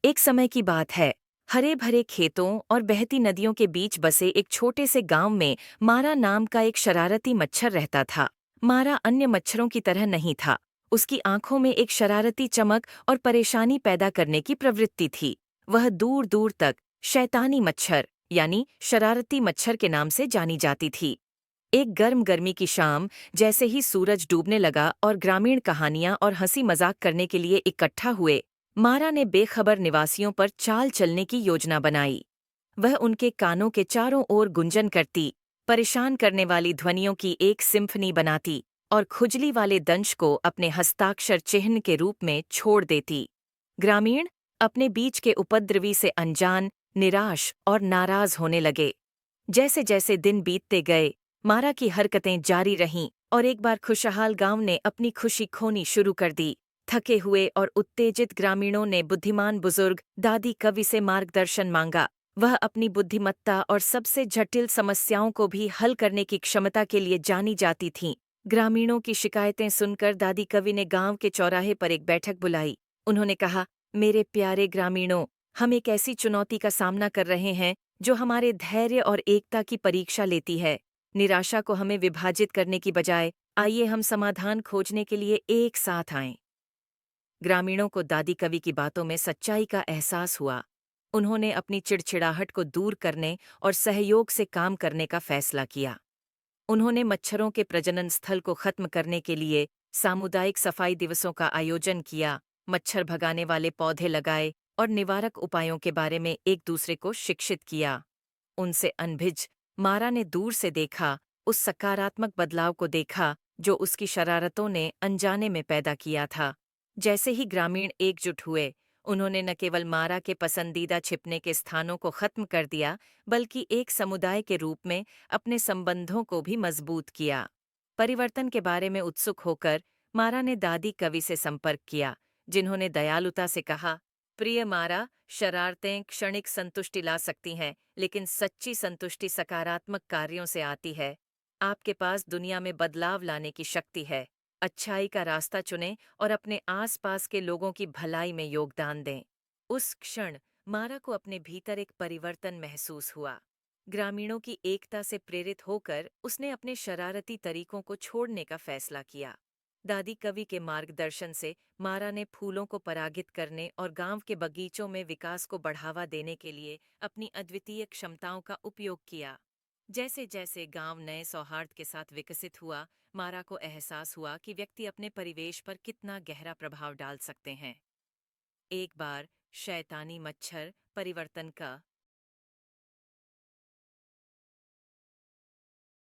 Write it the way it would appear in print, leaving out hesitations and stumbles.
एक समय की बात है। हरे भरे खेतों और बहती नदियों के बीच बसे एक छोटे से गांव में मारा नाम का एक शरारती मच्छर रहता था। मारा अन्य मच्छरों की तरह नहीं था। उसकी आंखों में एक शरारती चमक और परेशानी पैदा करने की प्रवृत्ति थी। वह दूर दूर तक शैतानी मच्छर यानी शरारती मच्छर के नाम से जानी जाती थी। एक गर्म गर्मी की शाम, जैसे ही सूरज डूबने लगा और ग्रामीण कहानियां और हंसी मजाक करने के लिए इकट्ठा हुए, मारा ने बेखबर निवासियों पर चाल चलने की योजना बनाई। वह उनके कानों के चारों ओर गुंजन करती, परेशान करने वाली ध्वनियों की एक सिम्फनी बनाती और खुजली वाले दंश को अपने हस्ताक्षर चिह्न के रूप में छोड़ देती। ग्रामीण अपने बीच के उपद्रवी से अनजान, निराश और नाराज होने लगे। जैसे जैसे दिन बीतते गए, मारा की हरकतें जारी रहीं और एक बार खुशहाल गांव ने अपनी खुशी खोनी शुरू कर दी। थके हुए और उत्तेजित ग्रामीणों ने बुद्धिमान बुजुर्ग दादी कवि से मार्गदर्शन मांगा। वह अपनी बुद्धिमत्ता और सबसे जटिल समस्याओं को भी हल करने की क्षमता के लिए जानी जाती थीं। ग्रामीणों की शिकायतें सुनकर दादी कवि ने गांव के चौराहे पर एक बैठक बुलाई। उन्होंने कहा, मेरे प्यारे ग्रामीणों, हम एक ऐसी चुनौती का सामना कर रहे हैं जो हमारे धैर्य और एकता की परीक्षा लेती है। निराशा को हमें विभाजित करने की बजाय आइए हम समाधान खोजने के लिए एक साथ आएं। ग्रामीणों को दादी कवि की बातों में सच्चाई का एहसास हुआ। उन्होंने अपनी चिड़चिड़ाहट को दूर करने और सहयोग से काम करने का फैसला किया। उन्होंने मच्छरों के प्रजनन स्थल को खत्म करने के लिए सामुदायिक सफाई दिवसों का आयोजन किया, मच्छर भगाने वाले पौधे लगाए और निवारक उपायों के बारे में एक दूसरे को शिक्षित किया। उनसे अनभिज मारा ने दूर से देखा, उस सकारात्मक बदलाव को देखा जो उसकी शरारतों ने अनजाने में पैदा किया था। जैसे ही ग्रामीण एकजुट हुए, उन्होंने न केवल मारा के पसंदीदा छिपने के स्थानों को खत्म कर दिया, बल्कि एक समुदाय के रूप में अपने संबंधों को भी मजबूत किया। परिवर्तन के बारे में उत्सुक होकर मारा ने दादी कवि से संपर्क किया, जिन्होंने दयालुता से कहा, प्रिय मारा, शरारतें क्षणिक संतुष्टि ला सकती हैं, लेकिन सच्ची संतुष्टि सकारात्मक कार्यों से आती है। आपके पास दुनिया में बदलाव लाने की शक्ति है। अच्छाई का रास्ता चुनें और अपने आसपास के लोगों की भलाई में योगदान दें। उस क्षण मारा को अपने भीतर एक परिवर्तन महसूस हुआ। ग्रामीणों की एकता से प्रेरित होकर उसने अपने शरारती तरीकों को छोड़ने का फैसला किया। दादी कवि के मार्गदर्शन से मारा ने फूलों को परागित करने और गांव के बगीचों में विकास को बढ़ावा देने के लिए अपनी अद्वितीय क्षमताओं का उपयोग किया। जैसे जैसे गांव नए सौहार्द के साथ विकसित हुआ, मारा को एहसास हुआ कि व्यक्ति अपने परिवेश पर कितना गहरा प्रभाव डाल सकते हैं। एक बार शैतानी मच्छर परिवर्तन का